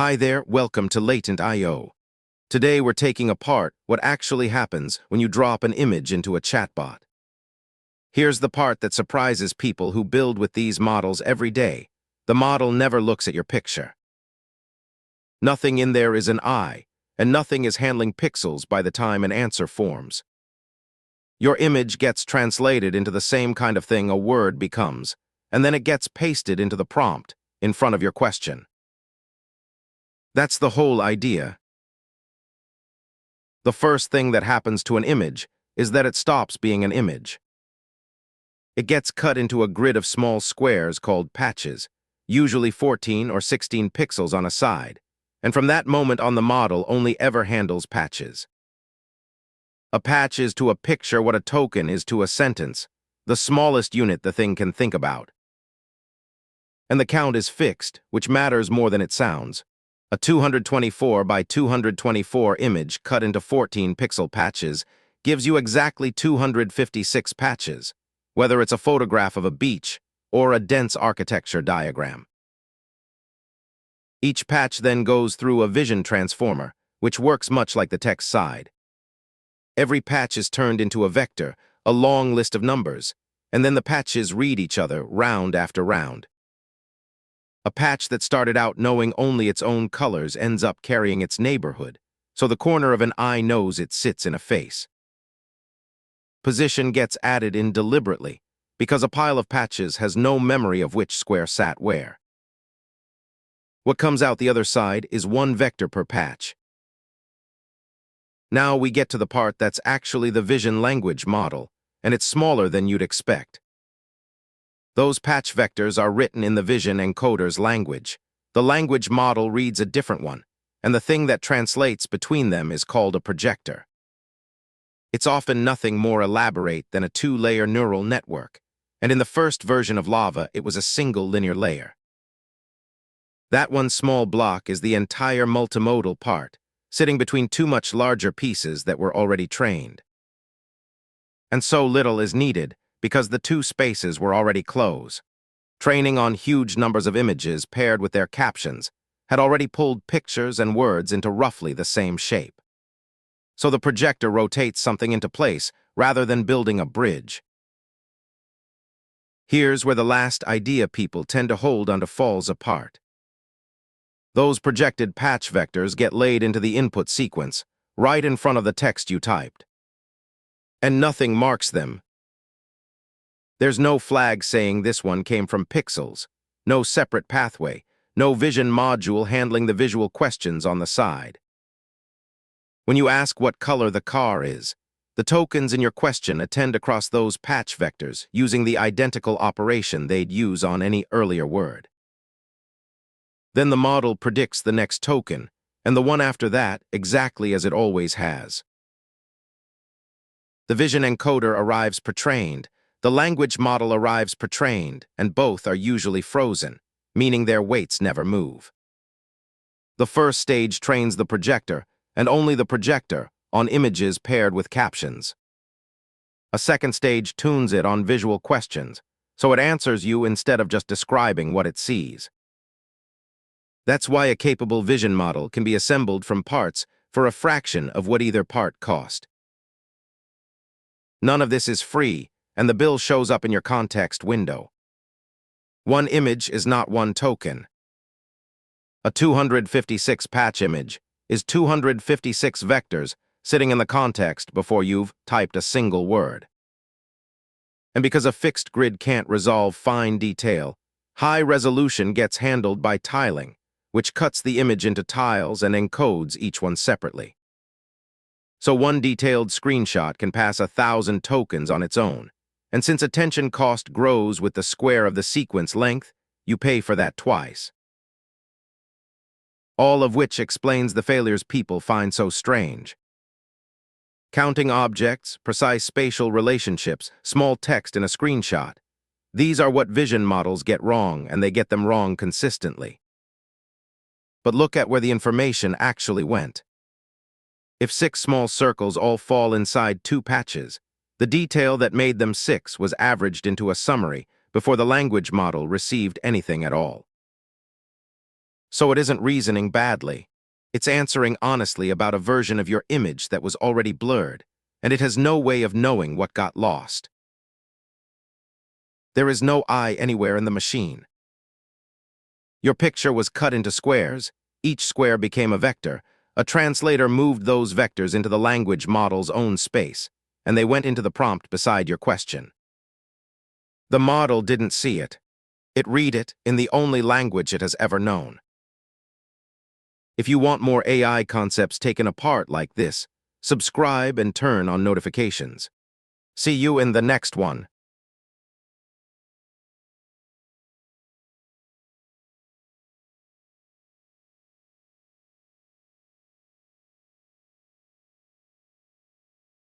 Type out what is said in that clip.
Hi there, welcome to Latent I/O. Today we're taking apart what actually happens when you drop an image into a chatbot. Here's the part that surprises people who build with these models every day. The model never looks at your picture. Nothing in there is an eye, and nothing is handling pixels by the time an answer forms. Your image gets translated into the same kind of thing a word becomes, and then it gets pasted into the prompt in front of your question. That's the whole idea. The first thing that happens to an image is that it stops being an image. It gets cut into a grid of small squares called patches, usually 14 or 16 pixels on a side, and from that moment on the model only ever handles patches. A patch is to a picture what a token is to a sentence, the smallest unit the thing can think about. And the count is fixed, which matters more than it sounds. A 224 by 224 image cut into 14 pixel patches gives you exactly 256 patches, whether it's a photograph of a beach or a dense architecture diagram. Each patch then goes through a vision transformer, which works much like the text side. Every patch is turned into a vector, a long list of numbers, and then the patches read each other round after round. A patch that started out knowing only its own colors ends up carrying its neighborhood, so the corner of an eye knows it sits in a face. Position gets added in deliberately, because a pile of patches has no memory of which square sat where. What comes out the other side is one vector per patch. Now we get to the part that's actually the vision language model, and it's smaller than you'd expect. Those patch vectors are written in the vision encoder's language. The language model reads a different one, and the thing that translates between them is called a projector. It's often nothing more elaborate than a two-layer neural network, and in the first version of Lava, it was a single linear layer. That one small block is the entire multimodal part, sitting between two much larger pieces that were already trained. And so little is needed, because the two spaces were already close. Training on huge numbers of images paired with their captions had already pulled pictures and words into roughly the same shape. So the projector rotates something into place rather than building a bridge. Here's where the last idea people tend to hold onto falls apart. Those projected patch vectors get laid into the input sequence, right in front of the text you typed. And nothing marks them. There's no flag saying this one came from pixels, no separate pathway, no vision module handling the visual questions on the side. When you ask what color the car is, the tokens in your question attend across those patch vectors using the identical operation they'd use on any earlier word. Then the model predicts the next token, and the one after that exactly as it always has. The vision encoder arrives pre-trained, the language model arrives pre-trained, and both are usually frozen, meaning their weights never move. The first stage trains the projector, and only the projector, on images paired with captions. A second stage tunes it on visual questions, so it answers you instead of just describing what it sees. That's why a capable vision model can be assembled from parts for a fraction of what either part cost. None of this is free, and the bill shows up in your context window. One image is not one token. A 256 patch image is 256 vectors sitting in the context before you've typed a single word. And because a fixed grid can't resolve fine detail, high resolution gets handled by tiling, which cuts the image into tiles and encodes each one separately. So one detailed screenshot can pass 1,000 tokens on its own, and since attention cost grows with the square of the sequence length, you pay for that twice. All of which explains the failures people find so strange. Counting objects, precise spatial relationships, small text in a screenshot. These are what vision models get wrong, and they get them wrong consistently. But look at where the information actually went. If 6 small circles all fall inside 2 patches, the detail that made them 6 was averaged into a summary before the language model received anything at all. So it isn't reasoning badly. It's answering honestly about a version of your image that was already blurred, and it has no way of knowing what got lost. There is no I anywhere in the machine. Your picture was cut into squares. Each square became a vector. A translator moved those vectors into the language model's own space, and they went into the prompt beside your question. The model didn't see it. It read it in the only language it has ever known. If you want more AI concepts taken apart like this, subscribe and turn on notifications. See you in the next one.